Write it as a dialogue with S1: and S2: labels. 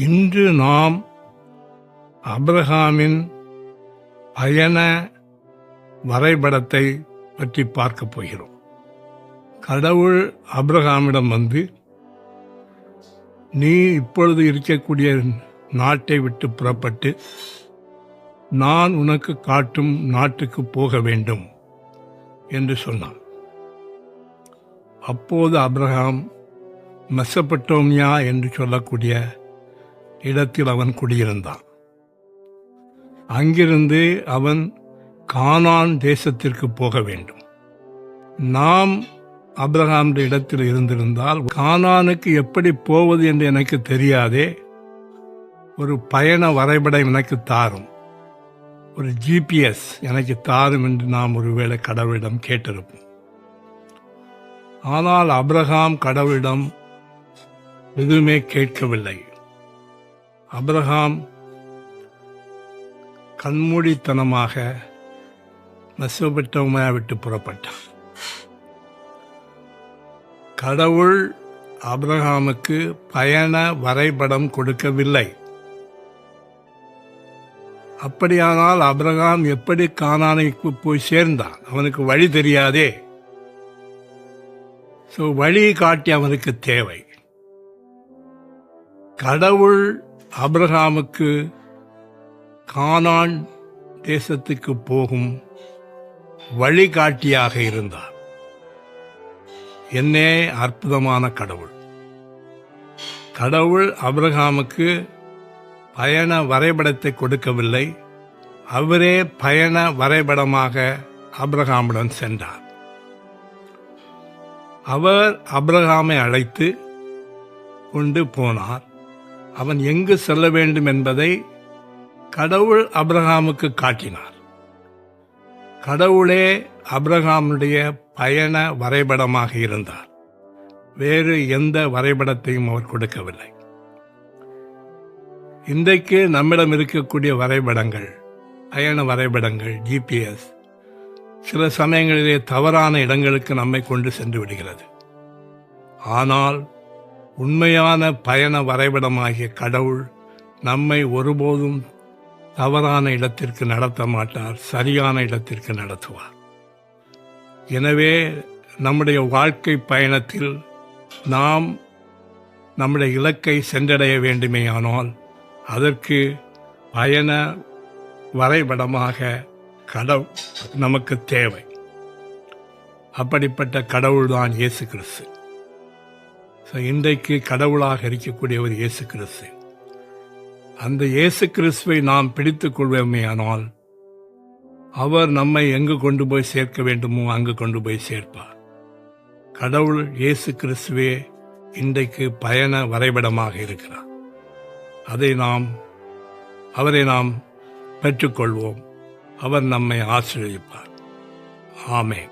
S1: இன்று நாம் ஆபிரகாமின் பயண வரைபடத்தை பற்றி பார்க்க போகிறோம். கடவுள் ஆபிரகாமிடம் வந்து, நீ இப்பொழுது இருக்கக்கூடிய நாட்டை விட்டு புறப்பட்டு நான் உனக்கு காட்டும் நாட்டுக்கு போக வேண்டும் என்று சொன்னான். அப்போது ஆபிரகாம் மெசொப்பொத்தேமியா என்று சொல்லக்கூடிய இடத்தில் அவன் குடியிருந்தான். அங்கிருந்து அவன் கானான் தேசத்திற்கு போக வேண்டும். நாம் ஆபிரகாமுடைய இடத்தில் இருந்திருந்தால் கானானுக்கு எப்படி போவது என்று எனக்கு தெரியாதே, ஒரு பயண வரைபடம் எனக்கு தாரும், ஒரு ஜிபிஎஸ் எனக்கு தாரும் என்று நாம் ஒருவேளை கடவுளிடம் கேட்டிருப்போம். ஆனால் ஆபிரகாம் கடவுளிடம் எதுவுமே கேட்கவில்லை. ஆபிரகாம் கண்மூடித்தனமாக மெசொப்பொத்தேமியா விட்டு புறப்பட்டான். கடவுள் ஆபிரகாமுக்கு பயண வரைபடம் கொடுக்கவில்லை. அப்படியானால் ஆபிரகாம் எப்படி கானானுக்கு போய் சேர்ந்தான்? அவனுக்கு வழி தெரியாதே. வழி காட்டி அவனுக்கு தேவை. கடவுள் ஆபிரகாமுக்கு கானான் தேசத்துக்கு போகும் வழிகாட்டியாக இருந்தார். என்னே அற்புதமான கடவுள்! கடவுள் ஆபிரகாமுக்கு பயண வரைபடத்தை கொடுக்கவில்லை, அவரே பயண வரைபடமாக ஆபிரகாமுடன் சென்றார். அவர் ஆபிரகாமை அழைத்து கொண்டு போனார். அவன் எங்கு செல்ல வேண்டும் என்பதை கடவுள் ஆபிரகாமுக்கு காட்டினார். கடவுளே ஆபிரகாமுடைய பயண வரைபடமாக இருந்தார். வேறு எந்த வரைபடத்தையும் அவர் கொடுக்கவில்லை. இன்றைக்கு நம்மிடம் இருக்கக்கூடிய வரைபடங்கள், பயண வரைபடங்கள், ஜிபிஎஸ், சில சமயங்களிலே தவறான இடங்களுக்கு நம்மை கொண்டு சென்று விடுகிறது. ஆனால் உண்மையான பயண வரைபடமாகிய கடவுள் நம்மை ஒருபோதும் தவறான இடத்திற்கு நடத்த மாட்டார், சரியான இடத்திற்கு நடத்துவார். எனவே நம்முடைய வாழ்க்கை பயணத்தில் நாம் நம்முடைய இலக்கை சென்றடைய வேண்டுமேயானால் அதற்கு பயண வரைபடமாக கடவுள் நமக்கு தேவை. அப்படிப்பட்ட கடவுள்தான் இயேசு கிறிஸ்து. இன்றைக்கு கடவுளாக இருக்கக்கூடியவர் இயேசு கிறிஸ்து. அந்த இயேசு கிறிஸ்துவை நாம் பிடித்துக் கொள்வோமேயானால் அவர் நம்மை எங்கு கொண்டு போய் சேர்க்க வேண்டுமோ அங்கு கொண்டு போய் சேர்ப்பார். கடவுள் இயேசு கிறிஸ்துவே இன்றைக்கு பயண வரைபடமாக இருக்கிறார். அவரை நாம் பெற்றுக்கொள்வோம். அவர் நம்மை ஆசீர்வதிப்பார். ஆமென்.